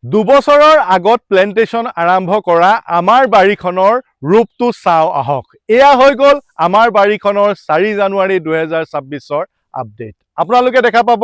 দুবছৰৰ আগত প্লেন্টেশ্যন আৰম্ভ কৰা আমাৰ বাৰীখনৰ ৰূপটো চাওঁ আহক। এয়া হৈ গ'ল আমাৰ বাৰীখনৰ 4 জানুৱাৰী 2026ৰ আপডেট। আপোনালোকে দেখা পাব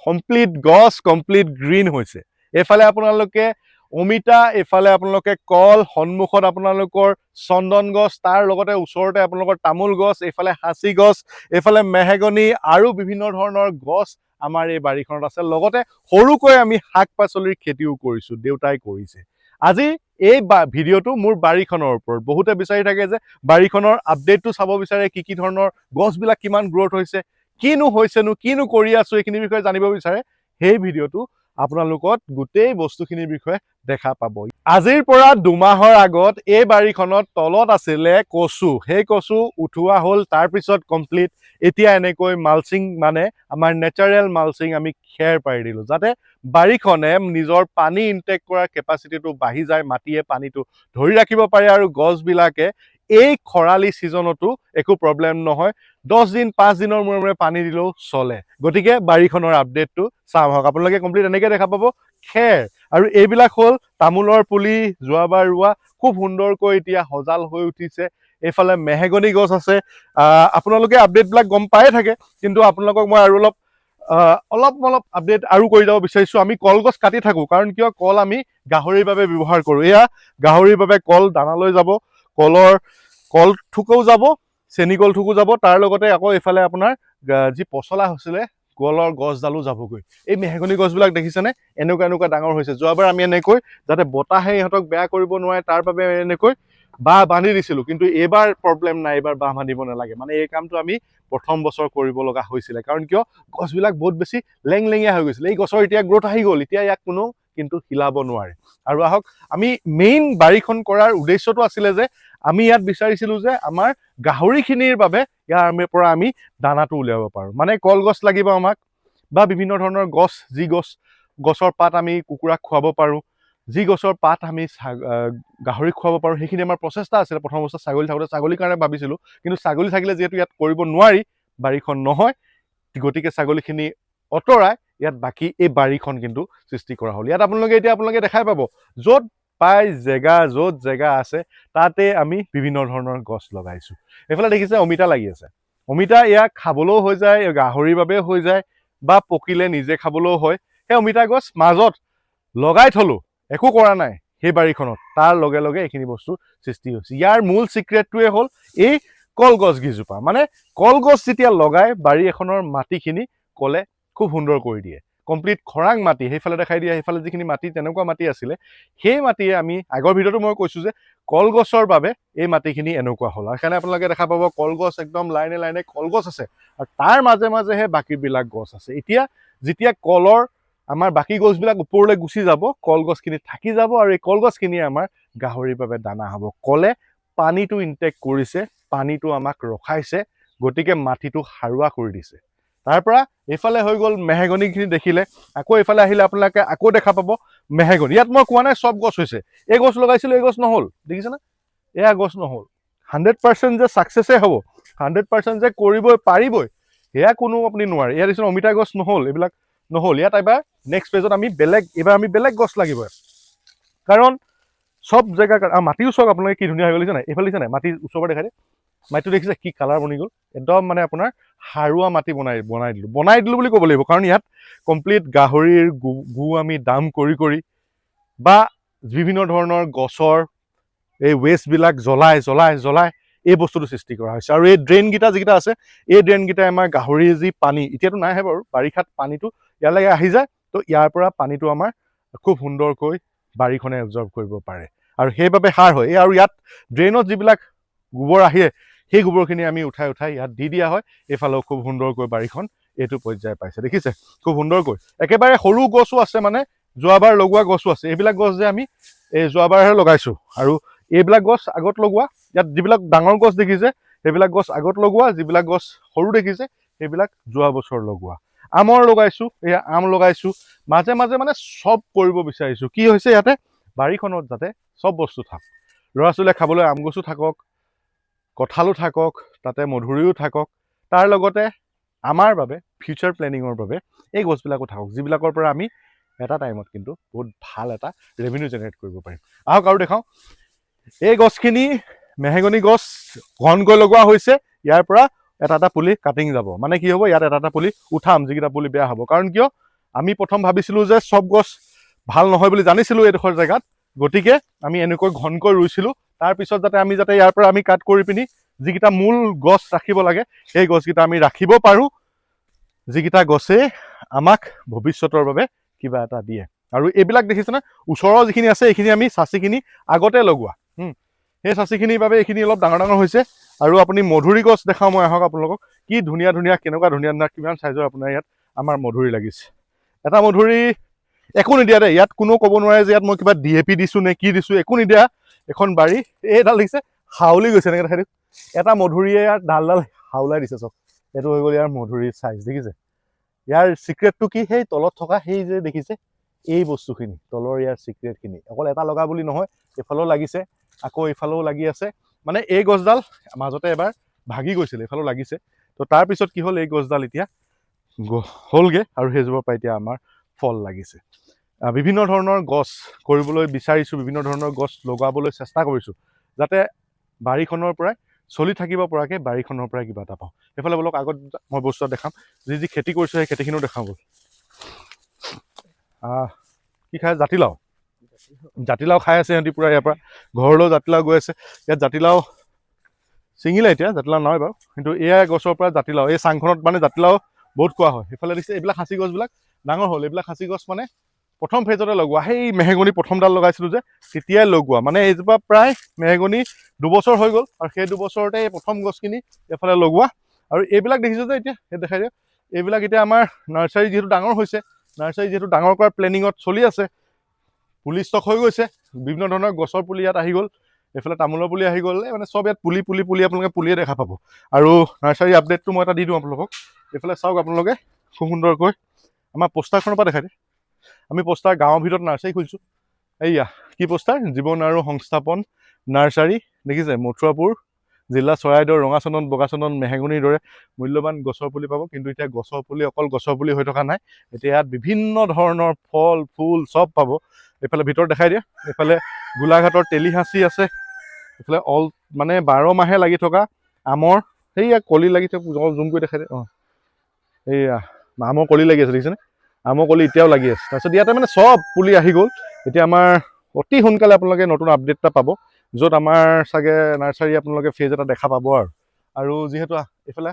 কমপ্লিট গছ, কমপ্লিট গ্ৰীণ হৈছে। এইফালে আপোনালোকে অমিতা, এইফালে আপোনালোকে কল, সন্মুখত আপোনালোকৰ চন্দন গছ, তাৰ লগতে ওচৰতে আপোনালোকৰ তামোল গছ, এইফালে সাঁচি গছ, এইফালে মেহগনি আৰু বিভিন্ন ধৰণৰ গছ আমাৰ এই বাৰীখনত আছে। লগতে সৰুকৈ আমি শাক পাচলিৰ খেতিও কৰিছোঁ, দেউতাই কৰিছে। আজি এই ভিডিঅ'টো মোৰ বাৰীখনৰ ওপৰত। বহুতে বিচাৰি থাকে যে বাৰীখনৰ আপডেটটো চাব বিচাৰে, কি ধৰণৰ গছবিলাক কিমান গ্ৰথ হৈছে, কিনো হৈছেনো, কিনো কৰি আছো, এইখিনিৰ বিষয়ে জানিব বিচাৰে। সেই ভিডিঅ'টো আপোনালোকক গোটেই বস্তুখিনিৰ বিষয়ে দেখা পাব। আজিৰ পৰা 2 মাহৰ আগত এই বাৰীখনত তলত আছিলে কচু, সেই কচু উঠোৱা হ'ল, তাৰপিছত কমপ্লিট এতিয়া এনেকৈ মালচিং, মানে আমাৰ নেচাৰেল মালচিং আমি খেৰ পাৰি দিলোঁ, যাতে বাৰীখনে নিজৰ পানী ইনটেক কৰাৰ কেপাচিটিটো বাঢ়ি যায়, মাটিয়ে পানীটো ধৰি ৰাখিব পাৰে আৰু গছবিলাকে এই খৰালি ছিজনতো একো প্ৰব্লেম নহয়। 10 দিন 5 দিনৰ মূৰে মূৰে পানী দিলেও চলে। গতিকে বাৰীখনৰ আপডেটটো চাওঁ আহক। আপোনালোকে কমপ্লিট এনেকৈ দেখা পাব খেৰ, আৰু এইবিলাক হ'ল তামোলৰ পুলি, যোৱাবাৰ ৰোৱা, খুব সুন্দৰকৈ এতিয়া সজাল হৈ উঠিছে। এইফালে মেহগনি গছ আছে। আপোনালোকে আপডেটবিলাক গম পায়ে থাকে, কিন্তু আপোনালোকক মই আৰু অলপ আপডেট আৰু কৰি যাব বিচাৰিছোঁ। আমি কলগছ কাটি থাকোঁ, কাৰণ কিয়, কল আমি গাহৰিৰ বাবে ব্যৱহাৰ কৰোঁ। এয়া গাহৰিৰ বাবে কল দানালৈ যাব, কল থোকও যাব, চেনিকল থোকো যাব, তাৰ লগতে আকৌ এইফালে আপোনাৰ যি পচলা হৈছিলে কলৰ গছডালো যাবগৈ। এই মেহগনি গছবিলাক দেখিছেনে, এনেকুৱা ডাঙৰ হৈছে। যোৱাবাৰ আমি এনেকৈ, যাতে বতাহে ইহঁতক বেয়া কৰিব নোৱাৰে তাৰ বাবে এনেকৈ বাঁহ বান্ধি দিছিলোঁ, কিন্তু এইবাৰ প্ৰব্লেম নাই, এইবাৰ বাঁহ বান্ধিব নালাগে। মানে এই কামটো আমি প্ৰথম বছৰ কৰিব লগা হৈছিলে, কাৰণ কিয়, গছবিলাক বহুত বেছি লেংলেঙীয়া হৈ গৈছিলে। এই গছৰ এতিয়া গ্ৰথ আহি গ'ল, এতিয়া ইয়াক কোনো কিন্তু হিলাব নোৱাৰে। আৰু আহক, আমি মেইন বাৰীখন কৰাৰ উদ্দেশ্যটো আছিলে যে আমি ইয়াত বিচাৰিছিলোঁ যে আমাৰ গাহৰিখিনিৰ বাবে ইয়াৰ পৰা আমি দানাটো উলিয়াব পাৰোঁ। মানে কলগছ লাগিব আমাক, বা বিভিন্ন ধৰণৰ গছ, যি গছৰ পাত আমি কুকুৰাক খুৱাব পাৰোঁ, যি গছৰ পাত আমি গাহৰিক খুৱাব পাৰোঁ, সেইখিনি আমাৰ প্ৰচেষ্টা আছিলে। প্ৰথম অৱস্থাত ছাগলী থাকোঁতে ছাগলীৰ কাৰণে ভাবিছিলোঁ, কিন্তু ছাগলী থাকিলে যিহেতু ইয়াত কৰিব নোৱাৰি, বাৰীখন নহয়, গতিকে ছাগলীখিনি অঁতৰাই ইয়াত বাকী এই বাৰীখন কিন্তু সৃষ্টি কৰা হ'ল। ইয়াত আপোনালোকে দেখাই পাব, য'ত পাই জেগা, য'ত জেগা আছে তাতে আমি বিভিন্ন ধৰণৰ গছ লগাইছোঁ। এইফালে দেখিছে অমিতা লাগি আছে। অমিতা ইয়াক খাবলৈও হৈ যায়, গাহৰিৰ বাবেও হৈ যায়, বা পকিলে নিজে খাবলৈও হয়। সেই অমিতা গছ মাজত লগাই থলোঁ, একো কৰা নাই সেই বাৰীখনত, তাৰ লগে লগে এইখিনি বস্তু সৃষ্টি হৈছে। ইয়াৰ মূল ছিক্ৰেটটোৱে হ'ল এই কলগছ কেইজোপা। মানে কলগছ যেতিয়া লগাই বাৰী এখনৰ মাটিখিনি কলে খুব সুন্দৰ কৰি দিয়ে। কমপ্লিট খৰাং মাটি, সেইফালে দেখাই দিয়ে, সেইফালে যিখিনি মাটি তেনেকুৱা মাটি আছিলে, সেই মাটিয়ে আমি আগৰ ভিডিঅ'টো মই কৈছোঁ যে কলগছৰ বাবে এই মাটিখিনি এনেকুৱা হ'ল। আৰু সেইকাৰণে আপোনালোকে দেখা পাব কলগছ একদম লাইনে লাইনে কলগছ আছে, আৰু তাৰ মাজে মাজেহে বাকীবিলাক গছ আছে। এতিয়া যেতিয়া কলৰ আমাৰ বাকী গছবিলাক ওপৰলৈ গুচি যাব, কলগছখিনি থাকি যাব, আৰু এই কলগছখিনিয়ে আমাৰ গাহৰিৰ বাবে দানা হ'ব। কলে পানীটো ইনটেক কৰিছে, পানীটো আমাক ৰখাইছে, গতিকে মাটিটো সাৰুৱা কৰি দিছে। তাৰ পৰা এইফালে হৈ গ'ল মেহগনিখিনি দেখিলে, আকৌ এইফালে আহিলে আপোনালোকে আকৌ দেখা পাব মেহগনি। ইয়াত মই কোৱা নাই চব গছ হৈছে, এই গছ লগাইছিলোঁ, এই গছ নহ'ল, দেখিছেনে, এয়া গছ নহ'ল। 100% যে ছাকচেছে হ'ব, 100% যে কৰিবই পাৰিবই, সেয়া কোনো আপুনি নোৱাৰে। ইয়াত দেখিছে অমিতা গছ নহ'ল, এইবিলাক নহ'ল। ইয়াত এবাৰ নেক্সট পেজত এইবাৰ আমি বেলেগ গছ লাগিব, কাৰণ সব জেগা মাটিও চাওক আপোনালোকে কি ধুনীয়া হৈ গ'ল, নাই এইফালে দিছে নাই, মাটিৰ ওচৰৰ দেখাই দিয়ে, মাটিটো দেখিছে কি কালাৰ বনি গ'ল, একদম মানে আপোনাৰ সাৰুৱা মাটি বনাই দিলোঁ বুলি ক'ব লাগিব। কাৰণ ইয়াত কমপ্লিট গাহৰিৰ গু আমি দাম কৰি বা বিভিন্ন ধৰণৰ গছৰ এই ৱেষ্টবিলাক জ্বলাই এই বস্তুটো সৃষ্টি কৰা হৈছে। আৰু এই ড্ৰেইনকেইটা যিকেইটা আছে, এই ড্ৰেইনকেইটাই আমাৰ গাহৰিৰ যি পানী, এতিয়াতো নাইহে বাৰু, বাৰিষাত পানীটো ইয়ালৈকে আহি যায়, তো ইয়াৰ পৰা পানীটো আমাৰ খুব সুন্দৰকৈ বাৰীখনে এবজৰ্ব কৰিব পাৰে, আৰু সেইবাবে সাৰ হয়। আৰু ইয়াত ড্ৰেইনত যিবিলাক গোবৰ আহে, সেই গোবৰখিনি আমি উঠাই ইয়াত দি দিয়া হয়। এইফালেও খুব সুন্দৰকৈ বাৰীখন এইটো পৰ্যায় পাইছে, দেখিছে খুব সুন্দৰকৈ। একেবাৰে সৰু গছো আছে, মানে যোৱাবাৰ লগোৱা গছো আছে। এইবিলাক গছ যে আমি যোৱাবাৰহে লগাইছোঁ, আৰু এইবিলাক গছ আগত লগোৱা। ইয়াত যিবিলাক ডাঙৰ গছ দেখিছে সেইবিলাক গছ আগত লগোৱা, যিবিলাক গছ সৰু দেখিছে সেইবিলাক যোৱা বছৰ লগোৱা। আমৰ লগাইছোঁ, এয়া আম লগাইছোঁ, মাজে মাজে মানে চব কৰিব বিচাৰিছোঁ। কি হৈছে, ইয়াতে বাৰীখনত যাতে চব বস্তু থাকক, ল'ৰা ছোৱালীয়ে খাবলৈ আম গছো থাকক, কঁঠালো থাকক, তাতে মধুৰিও থাকক, তাৰ লগতে আমাৰ বাবে ফিউচাৰ প্লেনিঙৰ বাবে এই গছবিলাকো থাকক, যিবিলাকৰ পৰা আমি এটা টাইমত কিন্তু বহুত ভাল এটা ৰেভিনিউ জেনেৰেট কৰিব পাৰিম। আহক আৰু দেখাওঁ। এই গছখিনি মেহগনি গছ ঘনকৈ লগোৱা হৈছে। ইয়াৰ পৰা এটা এটা পুলি কাটিং যাব, মানে কি হ'ব, ইয়াত এটা এটা পুলি উঠাম, যিকেইটা পুলি বেয়া হ'ব। কাৰণ কিয়, আমি প্ৰথম ভাবিছিলোঁ যে চব গছ ভাল নহয় বুলি জানিছিলোঁ এইডোখৰ জেগাত, গতিকে আমি এনেকৈ ঘনকৈ ৰুইছিলোঁ। তাৰপিছত যাতে ইয়াৰ পৰা আমি কাট কৰি পিনি যিকেইটা মূল গছ ৰাখিব লাগে সেই গছকেইটা আমি ৰাখিব পাৰোঁ, যিকেইটা গছে আমাক ভৱিষ্যতৰ বাবে কিবা এটা দিয়ে। আৰু এইবিলাক দেখিছেনে, ওচৰৰ যিখিনি আছে এইখিনি আমি চাচিখিনি আগতে লগোৱা, সেই চাচিখিনিৰ বাবে এইখিনি অলপ ডাঙৰ ডাঙৰ হৈছে। আৰু আপুনি মধুৰি গছ দেখাওঁ মই, আহক আপোনালোকক। কি ধুনীয়া ধুনীয়া, কেনেকুৱা ধুনীয়া ধুনীয়া, কিমান চাইজৰ আপোনাৰ ইয়াত আমাৰ মধুৰি লাগিছে। এটা মধুৰি একো নিদিয়া দেই, ইয়াত কোনো ক'ব নোৱাৰে যে ইয়াত মই কিবা DAP দিছোঁ নে কি দিছোঁ, একো নিদিয়া এখন বাৰী। এইডাল দেখিছে হাউলি গৈছে, এনেকৈ দেখাই দিওঁ। এটা মধুৰিয়ে ইয়াৰ ডালডাল হাউলাই দিছে চব। এইটো হৈ গ'ল ইয়াৰ মধুৰিৰ চাইজ, দেখিছে। ইয়াৰ চিক্ৰেটটো কি, সেই তলত থকা সেই যে দেখিছে এই বস্তুখিনি, তলৰ ইয়াৰ চিক্ৰেটখিনি। অকল এটা লগা বুলি নহয়, এইফালেও লাগিছে, আকৌ এইফালেও লাগি আছে। মানে এই গছডাল মাজতে এবাৰ ভাগি গৈছিলে, এইফালেও লাগিছে। তো তাৰপিছত কি হ'ল, এই গছডাল এতিয়া হ'লগৈ আৰু সেইজোপাৰ পৰা এতিয়া আমাৰ ফল লাগিছে। বিভিন্ন ধৰণৰ গছ কৰিবলৈ বিচাৰিছোঁ, বিভিন্ন ধৰণৰ গছ লগাবলৈ চেষ্টা কৰিছোঁ, যাতে বাৰীখনৰ পৰাই চলি থাকিব পৰাকৈ বাৰীখনৰ পৰাই কিবা এটা পাওঁ। এইফালে বোলক, আগত মই বস্তু এটা দেখাম, যি খেতি কৰিছোঁ সেই খেতিখিনিও দেখাওঁ ব'ল। কি খাই, জাতিলাও। জাতিলাও খাই আছে সিহঁতি পূৰা। ইয়াৰ পৰা ঘৰলৈও জাতিলাও গৈ আছে। ইয়াত জাতিলাও ছিঙিলে, এতিয়া জাতিলাও নাই বাৰু, কিন্তু এয়াই গছৰ পৰা জাতিলাও। এই চাংখনত মানে জাতিলাও বহুত খোৱা হয়। সেইফালে দিছে এইবিলাক সাঁচি গছবিলাক ডাঙৰ হ'ল। এইবিলাক সাঁচি গছ মানে প্ৰথম ফেজতে লগোৱা, সেই মেহগনি প্ৰথমডাল লগাইছিলোঁ যে তেতিয়াই লগোৱা। মানে এইজোপা প্ৰায় মেহগনি 2 বছৰ হৈ গ'ল, আৰু সেই 2 বছৰতে এই প্ৰথম গছখিনি এইফালে লগোৱা। আৰু এইবিলাক দেখিছোঁ যে এতিয়া সেই দেখাই দিয়ক, এইবিলাক এতিয়া আমাৰ নাৰ্চাৰী যিহেতু ডাঙৰ হৈছে, নাৰ্চাৰী যিহেতু ডাঙৰ কৰাৰ প্লেনিঙত চলি আছে, পুলি ষ্টক হৈ গৈছে, বিভিন্ন ধৰণৰ গছৰ পুলি ইয়াত আহি গ'ল, এইফালে তামোলৰ পুলি আহি গ'ল। মানে চব ইয়াত পুলি পুলি পুলি আপোনালোকে পুলিয়ে দেখা পাব। আৰু নাৰ্চাৰী আপডেটটো মই এটা দি দিওঁ আপোনালোকক। এইফালে চাওক আপোনালোকে খুব সুন্দৰকৈ, আমাৰ পোষ্টাৰখনৰ পৰা দেখাই দিয়ে। আমি পোষ্টাৰ গাঁৱৰ ভিতৰত নাৰ্চাৰী খুলিছোঁ। এইয়া কি পোষ্টাৰ, জীৱন আৰু সংস্থাপন নাৰ্চাৰী, দেখিছে, মথুৰাপুৰ জিলা, চৰাইদেউ, ৰঙাচন্দন, বগাচন্দন, মেহগনিৰ দৰে মূল্যৱান গছৰ পুলি পাব। কিন্তু এতিয়া গছৰ পুলি অকল গছৰ পুলি হৈ থকা নাই, এতিয়া ইয়াত বিভিন্ন ধৰণৰ ফল ফুল চব পাব। এইফালে ভিতৰত দেখাই দিয়ে, এইফালে গোলাঘাটৰ তেলিহাঁচি আছে, এইফালে মানে 12 মাহে লাগি থকা আমৰ, সেইয়া কলি লাগি থকা, জুম কৰি দেখাই দিয়ে। এইয়া আমৰ কলি লাগি আছে, দেখিছেনে, আমৰ কলি এতিয়াও লাগি আছে। তাৰপিছত ইয়াতে মানে চব পুলি আহি গ'ল। এতিয়া আমাৰ অতি সোনকালে আপোনালোকে নতুন আপডেট এটা পাব, য'ত আমাৰ চাগে নাৰ্চাৰী আপোনালোকে ফেজ এটা দেখা পাব। আৰু যিহেতু এইফালে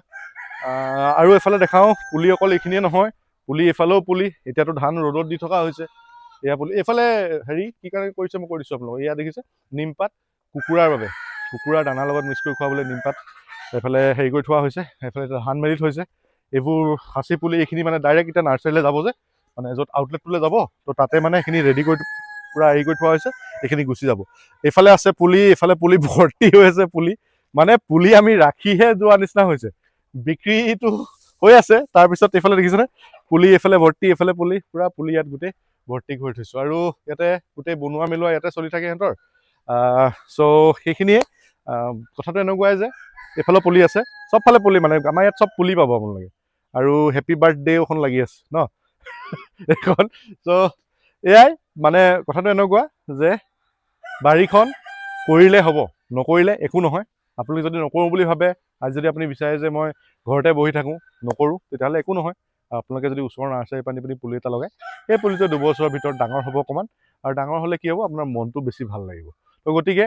আৰু এইফালে দেখাওঁ, পুলি অকল এইখিনিয়ে নহয়, পুলি এইফালেও পুলি। এতিয়াতো ধান ৰ'দত দি থকা হৈছে, এয়া পুলি। এইফালে হেৰি কি কাৰণে কৰিছে মই কৈ দিছোঁ আপোনালোকক। এয়া দেখিছে নিমপাত, কুকুৰাৰ বাবে, কুকুৰাৰ দানাৰ লগত মিক্স কৰি খুৱাবলৈ নিমপাত এইফালে হেৰি কৰি থোৱা হৈছে। এইফালে ধান মেলি থৈছে। এইবোৰ সাঁচি পুলি, এইখিনি মানে ডাইৰেক্ট এতিয়া নাৰ্চাৰীলৈ যাব যে, মানে য'ত আউটলেটটোলৈ যাব, তো তাতে মানে এইখিনি ৰেডি কৰি পূৰা হেৰি কৰি থোৱা হৈছে, এইখিনি গুচি যাব। এইফালে আছে পুলি, এইফালে পুলি ভৰ্তি হৈ আছে পুলি, মানে পুলি আমি ৰাখিহে যোৱা নিচিনা হৈছে, বিক্ৰীটো হৈ আছে। তাৰপিছত এইফালে দেখিছেনে পুলি, এইফালে ভৰ্তি, এইফালে পুলি, পূৰা পুলি ইয়াত গোটেই ভৰ্তি কৰি থৈছোঁ। আৰু ইয়াতে গোটেই বনোৱা মেলোৱা ইয়াতে চলি থাকে সিহঁতৰ। চ' সেইখিনিয়ে কথাটো এনেকুৱাই যে এইফালে পুলি আছে, চবফালে পুলি, মানে আমাৰ ইয়াত চব পুলি পাব আপোনালোকে। আৰু হেপী বাৰ্থডে এখন লাগি আছে ন এইখন। চ' এয়াই মানে কথাটো এনেকুৱা যে বাৰীখন কৰিলে হ'ব, নকৰিলে একো নহয়। আপুনি যদি নকৰোঁ বুলি ভাবে, আজি যদি আপুনি বিচাৰে যে মই ঘৰতে বহি থাকোঁ, নকৰোঁ, তেতিয়াহ'লে একো নহয়। আপোনালোকে যদি ওচৰৰ নাৰ্চাৰী পানী পুলি এটা লগায়, সেই পুলিটো 2 বছৰৰ ভিতৰত ডাঙৰ হ'ব অকণমান। আৰু ডাঙৰ হ'লে কি হ'ব, আপোনাৰ মনটো বেছি ভাল লাগিব। তো গতিকে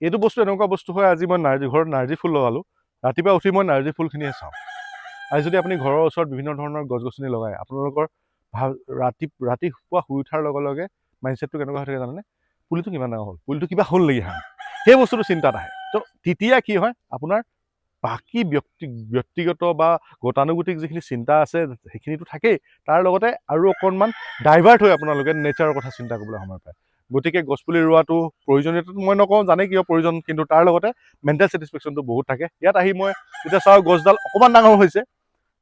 এইটো বস্তু এনেকুৱা বস্তু হয়, আজি মই ঘৰত নাৰ্জী ফুল লগালোঁ, ৰাতিপুৱা উঠি মই নাৰ্জী ফুলখিনিয়ে চাওঁ। আজি যদি আপুনি ঘৰৰ ওচৰত বিভিন্ন ধৰণৰ গছ গছনি লগায়, আপোনালোকৰ ৰাতিপুৱা শুই উঠাৰ লগে লগে মাইণ্ডছেটটো কেনেকুৱা হৈ থাকে জানেনে, পুলিটো কিমান ডাঙৰ হ'ল, পুলিটো কিবা হ'ল নেকি হা, সেই বস্তুটো চিন্তাত আহে। তো তেতিয়া কি হয়, আপোনাৰ বাকী ব্যক্তিগত বা গতানুগতিক যিখিনি চিন্তা আছে সেইখিনিতো থাকেই, তাৰ লগতে আৰু অকণমান ডাইভাৰ্ট হৈ আপোনালোকে নেচাৰৰ কথা চিন্তা কৰিবলৈ সময় পায়। গতিকে গছপুলি ৰোৱাটো প্ৰয়োজনীয়তাটো মই নকওঁ, জানেই কিয় প্ৰয়োজন, কিন্তু তাৰ লগতে মেণ্টেল ছেটিছফেকশ্যনটো বহুত থাকে। ইয়াত আহি মই যেতিয়া চাওঁ গছডাল অকণমান ডাঙৰ হৈছে,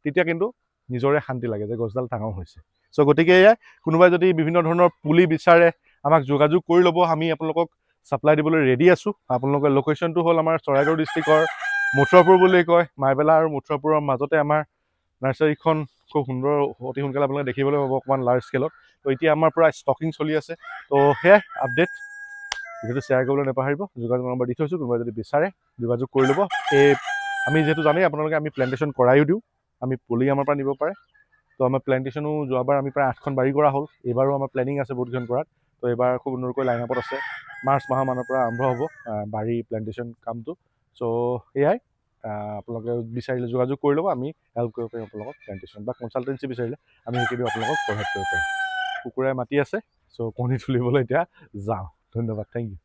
তেতিয়া কিন্তু নিজৰে শান্তি লাগে যে গছডাল ডাঙৰ হৈছে। চ' গতিকে এয়াই, কোনোবাই যদি বিভিন্ন ধৰণৰ পুলি বিচাৰে, আমাক যোগাযোগ কৰি ল'ব, আমি আপোনালোকক ছাপ্লাই দিবলৈ ৰেডি আছোঁ। আপোনালোকৰ লোকেশ্যনটো হ'ল আমাৰ চৰাইদেউ ডিষ্ট্ৰিক্টৰ মথুৰাপুৰ বুলি কয়, মাইবেলা আৰু মথুৰাপুৰৰ মাজতে আমাৰ নাৰ্চাৰীখন খুব সুন্দৰ, অতি সোনকালে আপোনালোকে দেখিবলৈ পাব অকণমান লাৰ্জ স্কেলত। তো এতিয়া আমাৰ পৰা ষ্টকিং চলি আছে। তো সেয়াই আপডেট, ভিডিঅ'টো শ্বেয়াৰ কৰিবলৈ নাপাহৰিব। যোগাযোগ নম্বৰ দি থৈছোঁ, কোনোবাই যদি বিচাৰে যোগাযোগ কৰি ল'ব। আমি যিহেতু জানেই আপোনালোকে আমি প্লেণ্টেশ্যন কৰায়ো দিওঁ, আমি পুলি আমাৰ পৰা নিব পাৰে। তো আমাৰ প্লেণ্টেশ্যনো যোৱাবাৰ আমি প্ৰায় 8খন বাৰী কৰা হ'ল, এইবাৰো আমাৰ প্লেনিং আছে বহুতকেইখন কৰাত। তো এইবাৰ খুব সুন্দৰকৈ লাইন আপত আছে। মাৰ্চ মাহৰ মানৰ পৰা আৰম্ভ হ'ব বাৰী প্লেণ্টেশ্যন কামটো। চ' এয়াই, আপোনালোকে বিচাৰিলে যোগাযোগ কৰি ল'ব, আমি হেল্প কৰিব পাৰিম আপোনালোকক। প্লেণ্টেশ্যন বা কনচালটেঞ্চি বিচাৰিলে আমি সেইখিনি আপোনালোকক প্ৰভাইড কৰিব পাৰিম। কুকুৰাই মাতি আছে, চ' কণী তুলিবলৈ এতিয়া যাওঁ। ধন্যবাদ, থেংক ইউ।